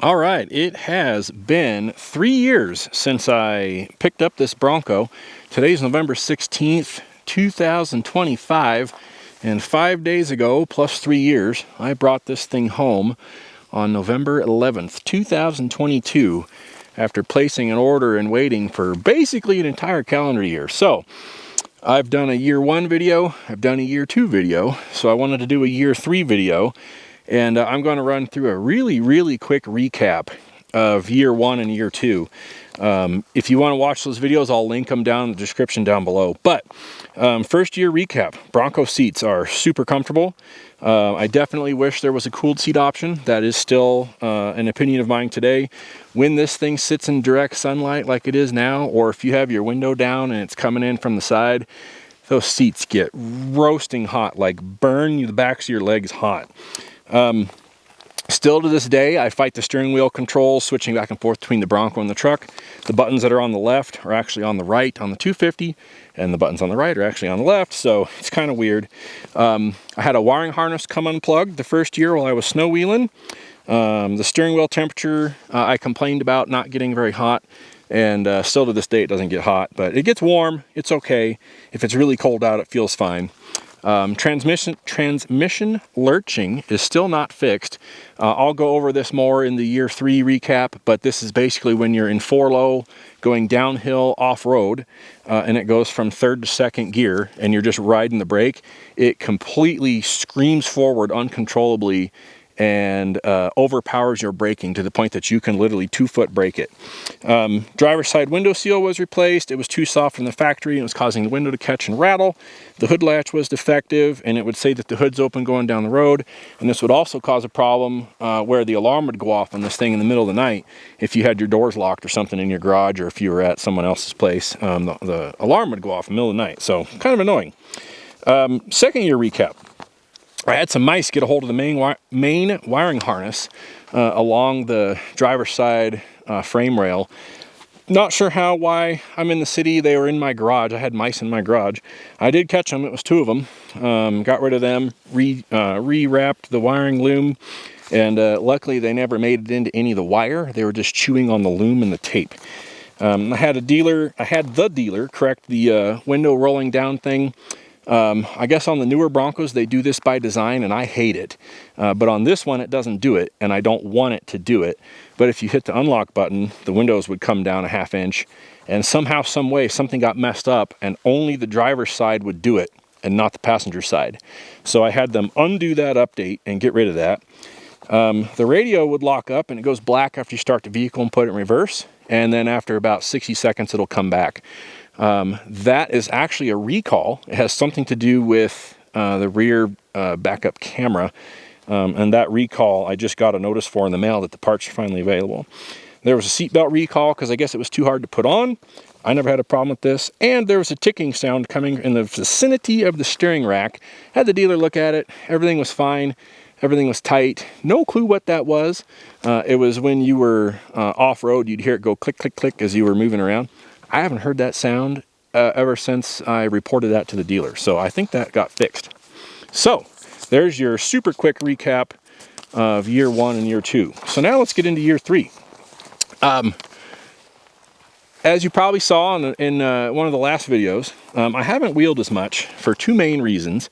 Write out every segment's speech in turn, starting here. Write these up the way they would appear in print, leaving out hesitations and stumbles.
All right, it has been 3 years since I picked up this Bronco. Today's November 16th, 2025, and 5 days ago, plus 3 years, I brought this thing home on November 11th, 2022, after placing an order and waiting for basically an entire calendar year. So, I've done a year 1 video, I've done a year 2 video, so I wanted to do a year 3 video. And I'm going to run through a really quick recap of year 1 and year 2. If you want to watch those videos, I'll link them down in the description down below. But first year recap, Bronco seats are super comfortable. I definitely wish there was a cooled seat option. That is still an opinion of mine today. When this thing sits in direct sunlight like it is now, or if you have your window down and it's coming in from the side, those seats get roasting hot, like burn the backs of your legs hot. Still to this day, I fight the steering wheel controls, switching back and forth between the Bronco and the truck. The buttons that are on the left are actually on the right on the 250, and the buttons on the right are actually on the left, so it's kind of weird. I had a wiring harness come unplugged the first year while I was snow wheeling. The steering wheel temperature, I complained about not getting very hot, and still to this day it doesn't get hot, but it gets warm. It's okay. If it's really cold out, it feels fine. Transmission lurching is still not fixed. I'll go over this more in the year 3 recap, but this is basically when you're in 4-low going downhill off-road, and it goes from 3rd to 2nd gear and you're just riding the brake. It completely screams forward uncontrollably and overpowers your braking to the point that you can literally 2-foot brake it. Driver's side window seal was replaced. It was too soft from the factory and it was causing the window to catch and rattle. The hood latch was defective and it would say that the hood's open going down the road, and this would also cause a problem where the alarm would go off on this thing in the middle of the night if you had your doors locked or something in your garage, or if you were at someone else's place. The alarm would go off in the middle of the night, so kind of annoying. Second year recap. I had some mice get a hold of the main wiring harness along the driver's side frame rail. Not sure why. I'm in the city. They were in my garage. I had mice in my garage. I did catch them. It was 2 of them. Got rid of them, rewrapped the wiring loom, and luckily they never made it into any of the wire. They were just chewing on the loom and the tape. I had the dealer correct the window rolling down thing. I guess on the newer Broncos they do this by design and I hate it, but on this one it doesn't do it, and I don't want it to do it. But if you hit the unlock button, the windows would come down a 1/2 inch, and somehow, some way, something got messed up and only the driver's side would do it and not the passenger side. So I had them undo that update and get rid of that. The radio would lock up and it goes black after you start the vehicle and put it in reverse, and then after about 60 seconds it'll come back. That is actually a recall. It has something to do with the rear backup camera, and that recall I just got a notice for in the mail that the parts are finally available. There was a seatbelt recall because I guess it was too hard to put on. I never had a problem with this, and there was a ticking sound coming in the vicinity of the steering rack. Had the dealer look at it. Everything was fine. Everything was tight. No clue what that was. It was when you were off-road, you'd hear it go click, click, click as you were moving around. I haven't heard that sound ever since I reported that to the dealer, so I think that got fixed. So there's your super quick recap of year 1 and year 2. So now let's get into year 3. As you probably saw in one of the last videos, I haven't wheeled as much for 2 main reasons.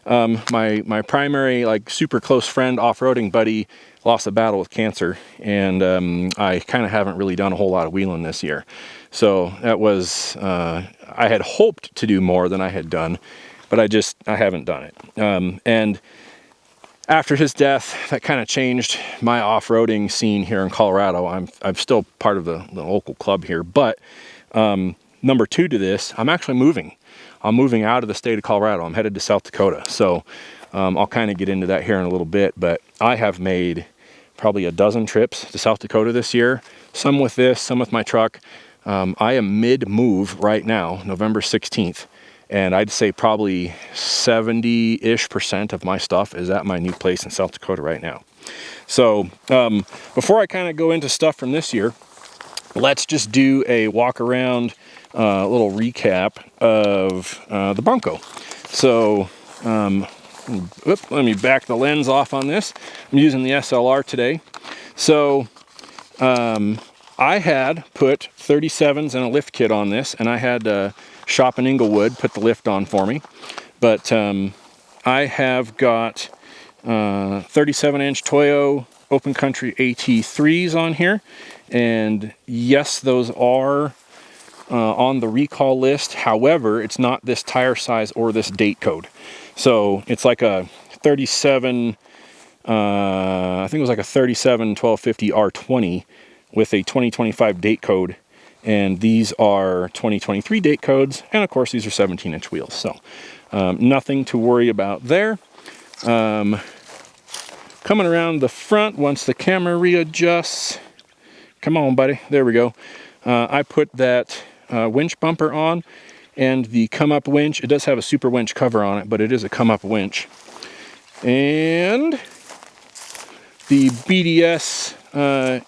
My primary, like, super close friend, off-roading buddy, lost a battle with cancer, and I kind of haven't really done a whole lot of wheeling this year. So that was, I had hoped to do more than I had done, but I haven't done it. And after his death, that kind of changed my off-roading scene here in Colorado. I'm still part of the local club here, but number 2 to this, I'm actually moving. I'm moving out of the state of Colorado. I'm headed to South Dakota. So I'll kind of get into that here in a little bit, but I have made probably a dozen trips to South Dakota this year, some with this, some with my truck. I am mid-move right now, November 16th, and I'd say probably 70-ish% of my stuff is at my new place in South Dakota right now. So before I kind of go into stuff from this year, let's just do a walk around, little recap of the Bronco. So let me back the lens off on this. I'm using the SLR today. So I had put 37s and a lift kit on this, and I had Shop in Inglewood put the lift on for me. But I have got 37-inch Toyo Open Country AT3s on here. And yes, those are on the recall list. However, it's not this tire size or this date code. So it's like a 37, I think it was like a 37 1250 R20 with a 2025 date code. And these are 2023 date codes. And of course, these are 17-inch wheels. So nothing to worry about there. Coming around the front, once the camera readjusts, come on, buddy, there we go. I put that winch bumper on, and the come-up winch. It does have a super winch cover on it, but it is a come-up winch. And the BDS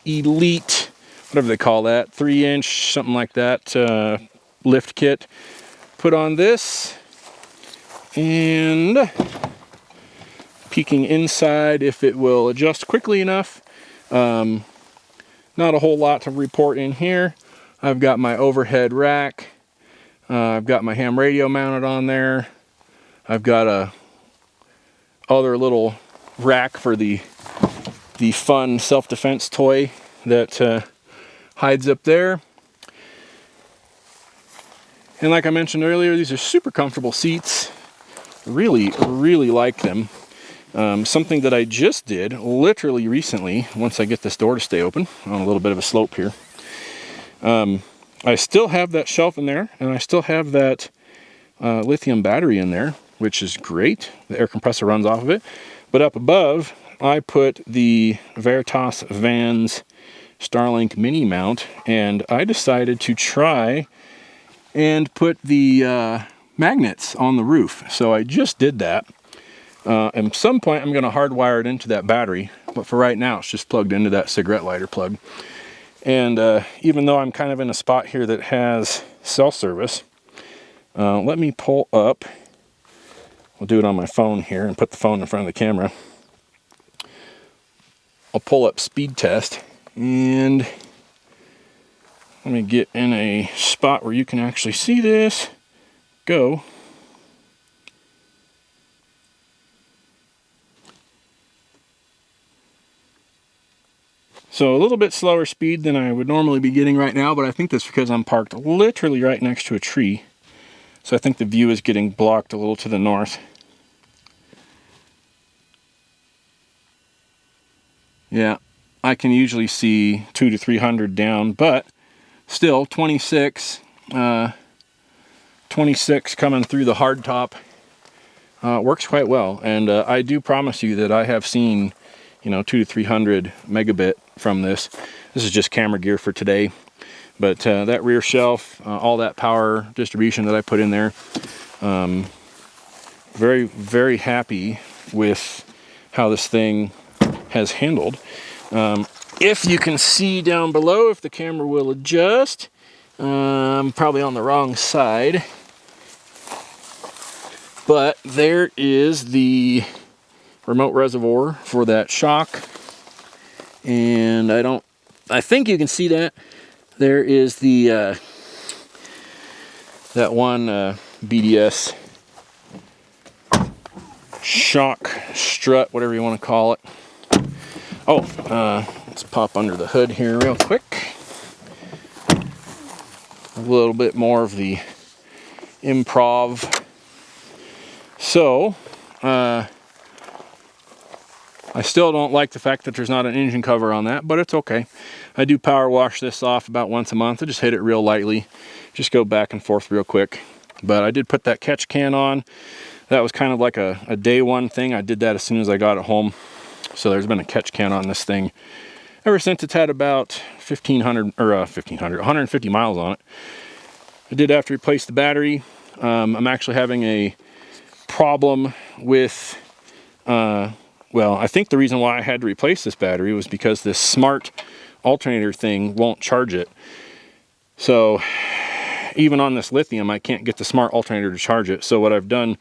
Elite, whatever they call that, 3-inch, something like that, lift kit. Put on this, and peeking inside if it will adjust quickly enough. Not a whole lot to report in here. I've got my overhead rack. I've got my ham radio mounted on there. I've got a other little rack for the fun self-defense toy that hides up there. And like I mentioned earlier, these are super comfortable seats. Really, really like them. Something that I just did literally recently, once I get this door to stay open, on a little bit of a slope here. I still have that shelf in there, and I still have that lithium battery in there, which is great. The air compressor runs off of it. But up above, I put the Veritas Vans Starlink mini mount, and I decided to try and put the magnets on the roof. So I just did that. At some point, I'm going to hardwire it into that battery, but for right now, it's just plugged into that cigarette lighter plug. And even though I'm kind of in a spot here that has cell service, let me pull up. I'll do it on my phone here and put the phone in front of the camera. I'll pull up speed test, and let me get in a spot where you can actually see this. Go. So a little bit slower speed than I would normally be getting right now, but I think that's because I'm parked literally right next to a tree. So I think the view is getting blocked a little to the north. Yeah, I can usually see 200 to 300 down, but still 26 coming through the hard top works quite well. And I do promise you that I have seen, 200 to 300 megabit from this. This is just camera gear for today. But that rear shelf, all that power distribution that I put in there, very, very happy with how this thing has handled. If you can see down below, if the camera will adjust, I'm probably on the wrong side. But there is the remote reservoir for that shock. And I think you can see that. There is the that one BDS shock strut, whatever you want to call it. Oh, let's pop under the hood here real quick. A little bit more of the improv. So, I still don't like the fact that there's not an engine cover on that, but it's okay. I do power wash this off about once a month. I just hit it real lightly. Just go back and forth real quick. But I did put that catch can on. That was kind of like a day one thing. I did that as soon as I got it home. So there's been a catch can on this thing ever since it's had about 150 miles on it. I did have to replace the battery. I'm actually having a problem with, well, I think the reason why I had to replace this battery was because this smart alternator thing won't charge it. So even on this lithium, I can't get the smart alternator to charge it. So what I've done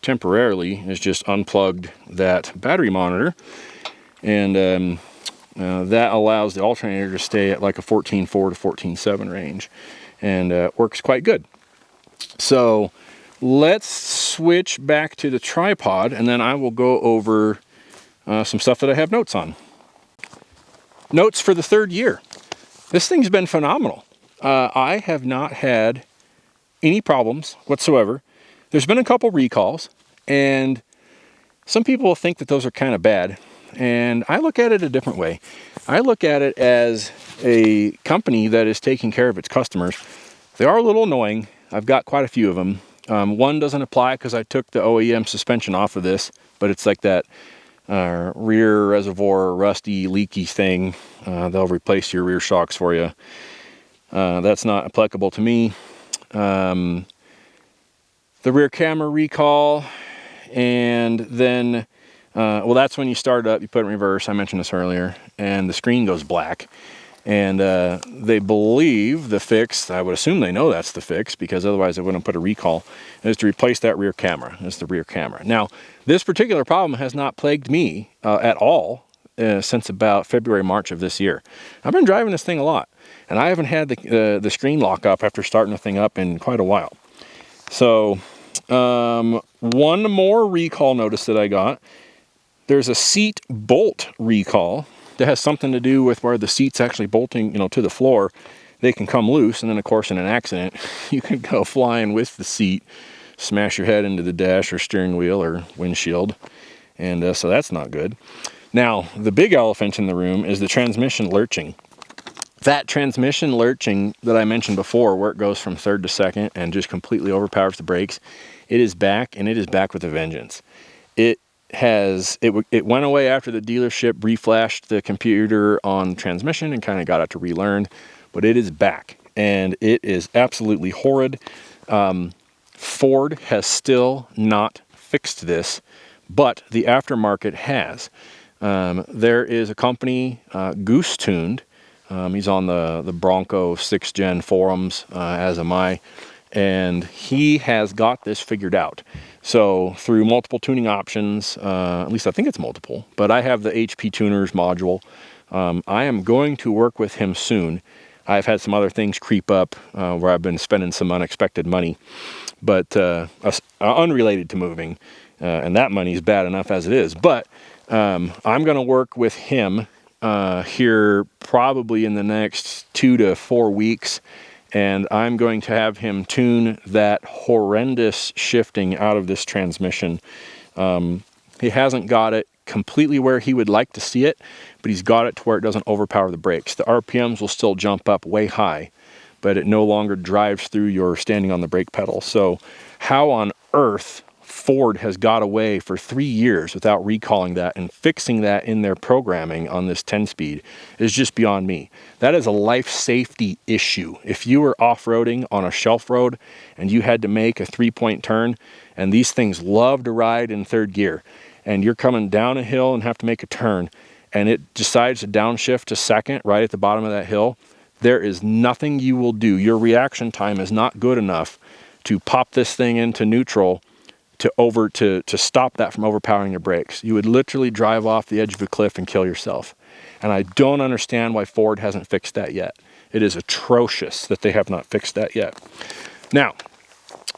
temporarily is just unplugged that battery monitor and That allows the alternator to stay at like a 14.4 to 14.7 range, and works quite good. So let's switch back to the tripod, and then I will go over some stuff that I have notes on. Notes for the 3rd year. This thing's been phenomenal. I have not had any problems whatsoever. There's been a couple recalls, and some people think that those are kind of bad, and I look at it a different way. I look at it as a company that is taking care of its customers. They are a little annoying. I've got quite a few of them. One doesn't apply because I took the OEM suspension off of this, but it's like that rear reservoir rusty leaky thing. They'll replace your rear shocks for you. That's not applicable to me. The rear camera recall, and then well, that's when you start it up, you put it in reverse. I mentioned this earlier, and the screen goes black. And they believe the fix, I would assume they know that's the fix, because otherwise they wouldn't put a recall, is to replace that rear camera. It's the rear camera. Now, this particular problem has not plagued me at all since about February, March of this year. I've been driving this thing a lot, and I haven't had the screen lock up after starting the thing up in quite a while. So, one more recall notice that I got. There's a seat bolt recall that has something to do with where the seat's actually bolting, to the floor. They can come loose, and then of course in an accident, you can go flying with the seat, smash your head into the dash or steering wheel or windshield, and so that's not good. Now, the big elephant in the room is the transmission lurching. That transmission lurching that I mentioned before, where it goes from 3rd to 2nd and just completely overpowers the brakes, it is back, and it is back with a vengeance. It went away after the dealership reflashed the computer on transmission and kind of got it to relearn, but it is back, and it is absolutely horrid. Ford has still not fixed this, but the aftermarket has. There is a company, Goose Tuned. He's on the Bronco 6th Gen forums, as am I, and he has got this figured out. So through multiple tuning options, at least I think it's multiple, but I have the HP Tuners module. I am going to work with him soon. I've had some other things creep up where I've been spending some unexpected money, but unrelated to moving, and that money is bad enough as it is. But I'm going to work with him here probably in the next 2 to 4 weeks, and I'm going to have him tune that horrendous shifting out of this transmission. He hasn't got it completely where he would like to see it, but he's got it to where it doesn't overpower the brakes. The RPMs will still jump up way high, but it no longer drives through your standing on the brake pedal. So how on earth Ford has got away for 3 years without recalling that and fixing that in their programming on this 10-speed is just beyond me. That is a life safety issue. If you were off-roading on a shelf road and you had to make a 3-point turn, and these things love to ride in 3rd gear, and you're coming down a hill and have to make a turn, and it decides to downshift to 2nd right at the bottom of that hill, there is nothing you will do. Your reaction time is not good enough to pop this thing into neutral to stop that from overpowering your brakes. You would literally drive off the edge of a cliff and kill yourself. And I don't understand why Ford hasn't fixed that yet. It is atrocious that they have not fixed that yet. Now,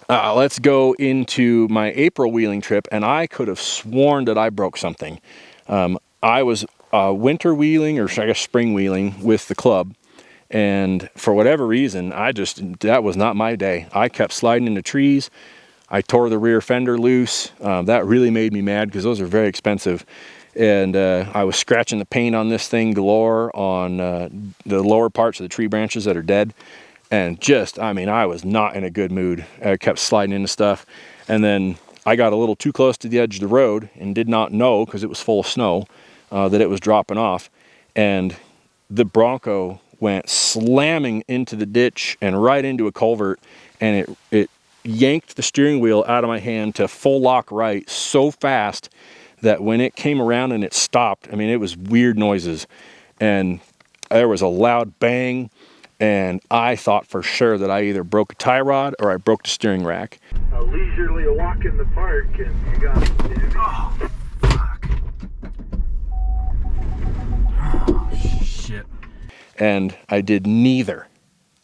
let's go into my April wheeling trip, and I could have sworn that I broke something. I was winter wheeling, or I guess spring wheeling, with the club, and for whatever reason, that was not my day. I kept sliding into trees. I tore the rear fender loose. That really made me mad because those are very expensive. And I was scratching the paint on this thing galore on the lower parts of the tree branches that are dead. And I was not in a good mood. I kept sliding into stuff. And then I got a little too close to the edge of the road and did not know, because it was full of snow, that it was dropping off. And the Bronco went slamming into the ditch and right into a culvert. And it yanked the steering wheel out of my hand to full lock right so fast that when it came around and it stopped, it was weird noises, and there was a loud bang, and I thought for sure that I either broke a tie rod or I broke the steering rack. A leisurely walk in the park, and you got... Oh, fuck. and I did neither.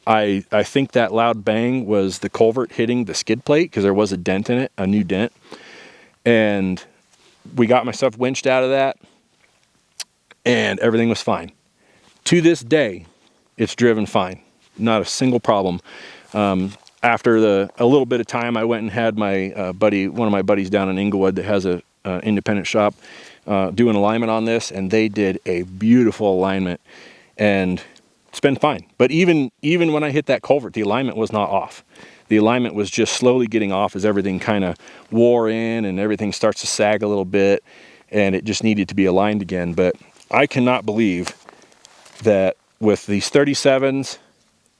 I think that loud bang was the culvert hitting the skid plate, because there was a dent in it, a new dent. And we got my stuff winched out of that, and everything was fine. To this day, it's driven fine. Not a single problem. After a little bit of time, I went and had my one of my buddies down in Inglewood that has a independent shop, do an alignment on this, and they did a beautiful alignment, and it's been fine. But even when I hit that culvert, the alignment was not off. The alignment was just slowly getting off as everything kind of wore in and everything starts to sag a little bit, and it just needed to be aligned again. But I cannot believe that with these 37s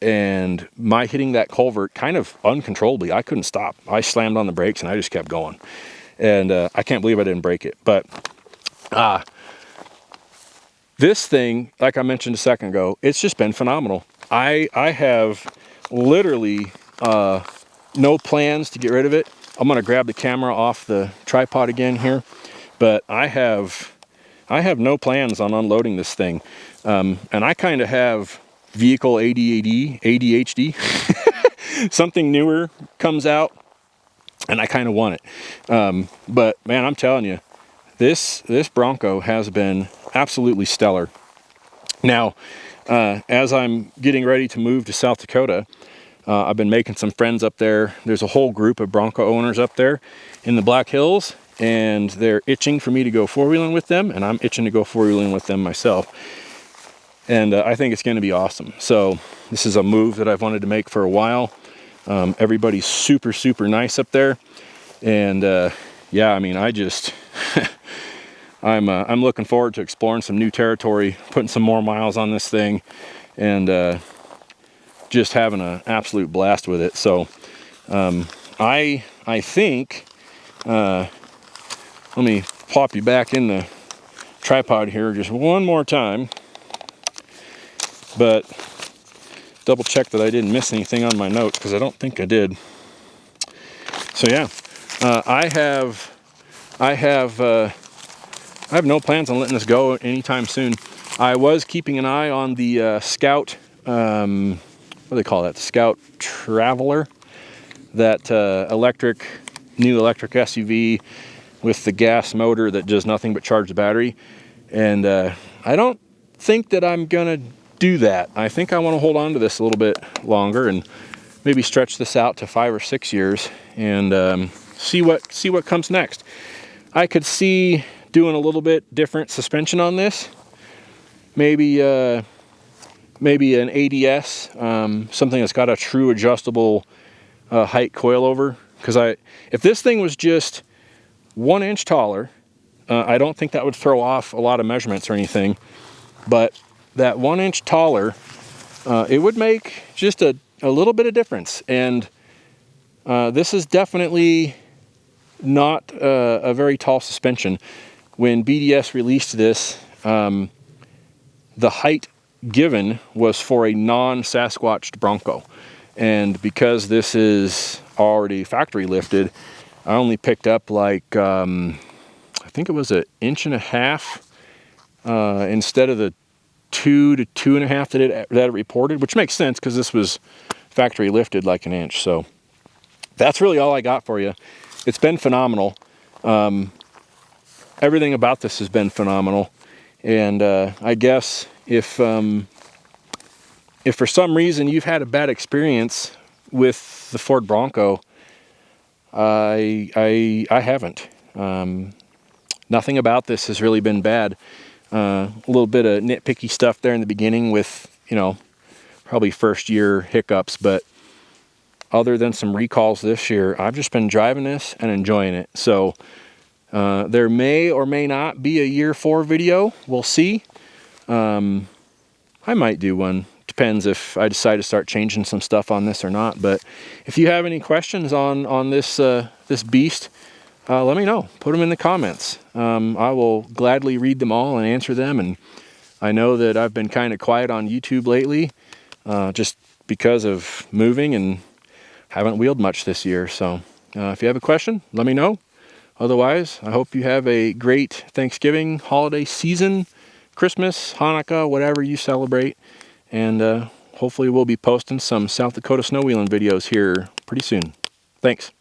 and my hitting that culvert kind of uncontrollably, I couldn't stop. I slammed on the brakes and I just kept going. And I can't believe I didn't break it. But this thing, like I mentioned a second ago, it's just been phenomenal. I have literally no plans to get rid of it. I'm gonna grab the camera off the tripod again here, but I have no plans on unloading this thing. And I kind of have vehicle ADHD. Something newer comes out and I kind of want it. But man, I'm telling you, this Bronco has been absolutely stellar. Now, as I'm getting ready to move to South Dakota, I've been making some friends up there. There's a whole group of Bronco owners up there in the Black Hills, and they're itching for me to go four-wheeling with them, and I'm itching to go four-wheeling with them myself. And I think it's going to be awesome. So this is a move that I've wanted to make for a while. Everybody's super, super nice up there. And yeah, I mean, I just, I'm looking forward to exploring some new territory, putting some more miles on this thing, and just having an absolute blast with it. So I think, let me pop you back in the tripod here just one more time, but double check that I didn't miss anything on my notes, because I don't think I did. So yeah, I have no plans on letting this go anytime soon. I was keeping an eye on the Scout, what do they call that? The Scout Traveler, that new electric SUV with the gas motor that does nothing but charge the battery. And I don't think that I'm gonna do that. I think I want to hold on to this a little bit longer and maybe stretch this out to 5 or 6 years and see what comes next. I could see doing a little bit different suspension on this. Maybe an ADS, something that's got a true adjustable height coilover. Because if this thing was just 1 inch taller, I don't think that would throw off a lot of measurements or anything. But that 1 inch taller, it would make just a little bit of difference. And this is definitely not a very tall suspension. When BDS released this, the height given was for a non-Sasquatched Bronco. And because this is already factory lifted, I only picked up like, I think it was 1.5 inches instead of the 2 to 2.5 that it reported, which makes sense because this was factory lifted like 1 inch. So that's really all I got for you. It's been phenomenal. Everything about this has been phenomenal. And I guess if for some reason you've had a bad experience with the Ford Bronco, I haven't. Nothing about this has really been bad. A little bit of nitpicky stuff there in the beginning with, probably first year hiccups, but other than some recalls this year, I've just been driving this and enjoying it. So there may or may not be a year 4 video. We'll see. I might do one. Depends if I decide to start changing some stuff on this or not. But if you have any questions on this this beast, let me know. Put them in the comments. I will gladly read them all and answer them. And I know that I've been kind of quiet on YouTube lately, just because of moving and haven't wheeled much this year. So if you have a question, let me know. Otherwise, I hope you have a great Thanksgiving holiday season, Christmas, Hanukkah, whatever you celebrate. and hopefully we'll be posting some South Dakota snow wheeling videos here pretty soon. Thanks.